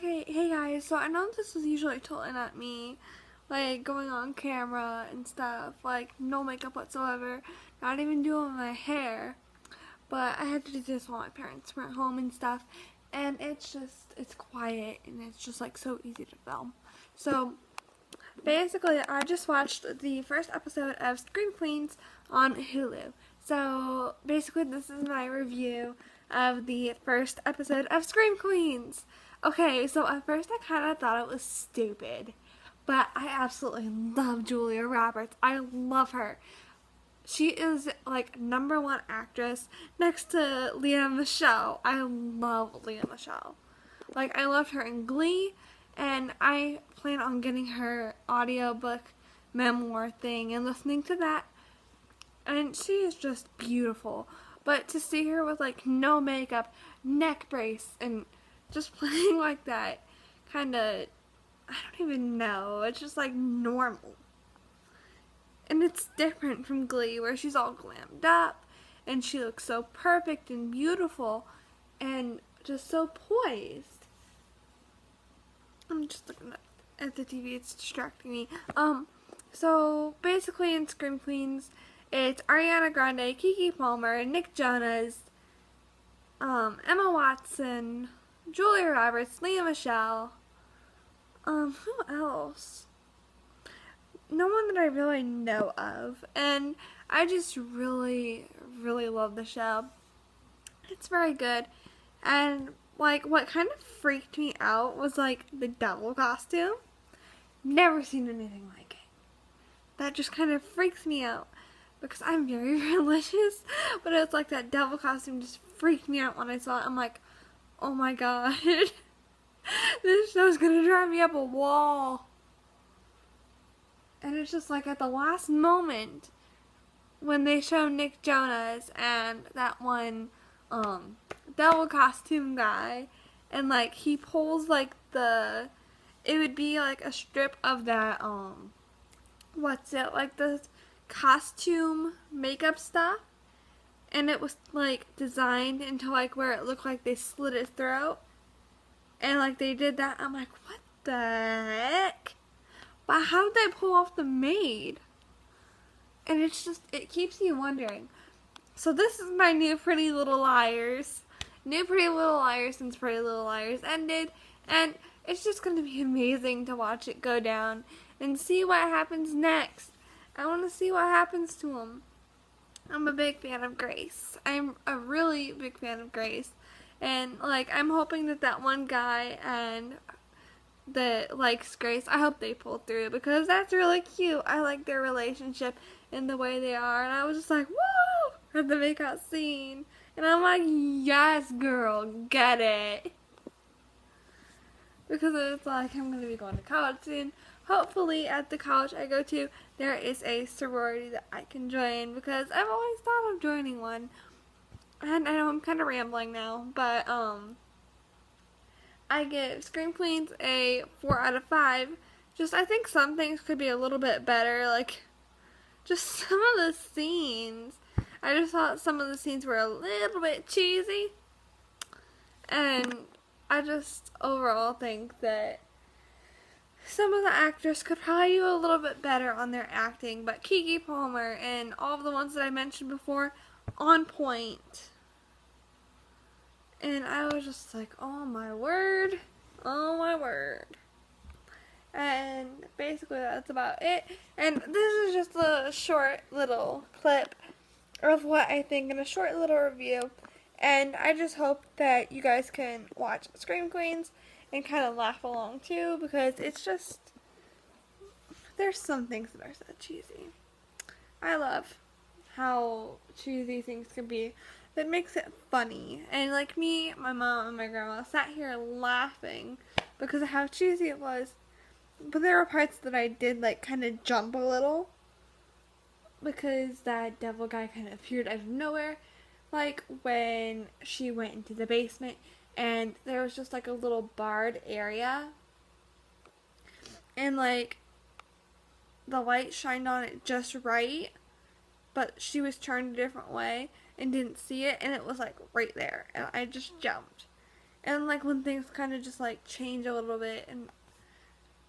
Okay, hey guys, so I know this is usually totally not me, like going on camera and stuff, like no makeup whatsoever, not even doing my hair, but I had to do this while my parents were at home and stuff, and it's quiet and it's just like so easy to film. So basically, I just watched the first episode of Scream Queens on Hulu. So basically, this is my review of the first episode of Scream Queens. Okay, so at first I kind of thought it was stupid, but I absolutely love Julia Roberts. I love her. She is like #1 actress next to Lea Michele. I love Lea Michele. Like, I loved her in Glee, and I plan on getting her audiobook memoir thing and listening to that. And she is just beautiful. But to see her with like no makeup, neck brace, and just playing like that, kind of, I don't even know. It's just like normal. And it's different from Glee, where she's all glammed up, and she looks so perfect and beautiful, and just so poised. I'm just looking at the TV, it's distracting me. So basically in Scream Queens, it's Ariana Grande, Keke Palmer, Nick Jonas, Emma Watson, Julia Roberts, Lea Michele, who else? No one that I really know of, and I just really, really love the show. It's very good, and like what kind of freaked me out was like the devil costume. Never seen anything like it. That just kind of freaks me out because I'm very religious, but it's like that devil costume just freaked me out when I saw it. I'm like, oh my god, this show's gonna drive me up a wall. And it's just like at the last moment when they show Nick Jonas and that one devil costume guy, and like he pulls like it would be like a strip of that what's it, like the costume makeup stuff, and it was like designed into like where it looked like they slit his throat, and like they did that. I'm like, what the heck? But how did they pull off the maid? And it's just, it keeps you wondering. So this is my new Pretty Little Liars. New Pretty Little Liars since Pretty Little Liars ended. And it's just going to be amazing to watch it go down and see what happens next. I want to see what happens to him. I'm a big fan of Grace. I'm a really big fan of Grace. And like, I'm hoping that one guy and that likes Grace, I hope they pull through because that's really cute. I like their relationship and the way they are, and I was just like, woo! At the makeout scene, and I'm like, yes, girl, get it. Because it's like I'm gonna be going to college soon. Hopefully, at the college I go to, there is a sorority that I can join because I've always thought of joining one. And I know I'm kind of rambling now, but I give Scream Queens a 4 out of 5. Just, I think some things could be a little bit better, like, just some of the scenes. I just thought some of the scenes were a little bit cheesy, and I just overall think that some of the actors could probably do a little bit better on their acting, but Keke Palmer and all of the ones that I mentioned before, on point. And I was just like, oh my word, oh my word. And basically that's about it. And this is just a short little clip of what I think in a short little review. And I just hope that you guys can watch Scream Queens and kind of laugh along too, because it's just, there's some things that are so cheesy. I love how cheesy things can be. That makes it funny. And like me, my mom, and my grandma sat here laughing because of how cheesy it was. But there were parts that I did like kind of jump a little because that devil guy kind of appeared out of nowhere. Like when she went into the basement and there was just like a little barred area. And like the light shined on it just right, but she was turned a different way and didn't see it, and it was like right there, and I just jumped. and like when things kind of just like change a little bit. And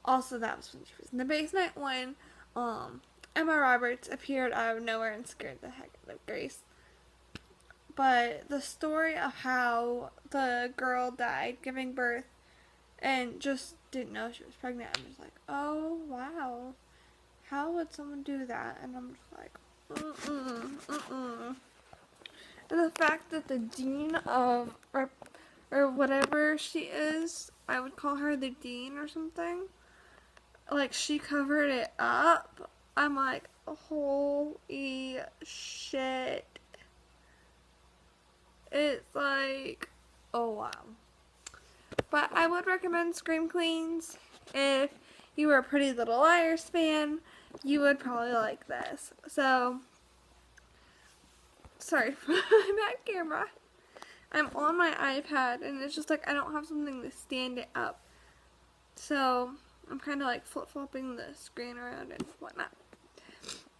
also that was when she was in the basement when Emma Roberts appeared out of nowhere and scared the heck out of Grace. But the story of how the girl died giving birth and just didn't know she was pregnant, I'm just like, oh wow, how would someone do that? And I'm just like, And the fact that the dean of, or whatever she is, I would call her the dean or something, like she covered it up. I'm like, holy shit. It's like, oh wow. But I would recommend Scream Queens. If you were a Pretty Little Liars fan, you would probably like this. So, sorry for my back camera. I'm on my iPad and it's just like I don't have something to stand it up. So, I'm kind of like flip-flopping the screen around and whatnot.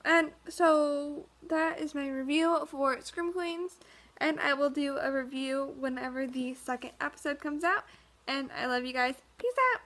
And so, that is my review for Scream Queens. And I will do a review whenever the second episode comes out. And I love you guys. Peace out.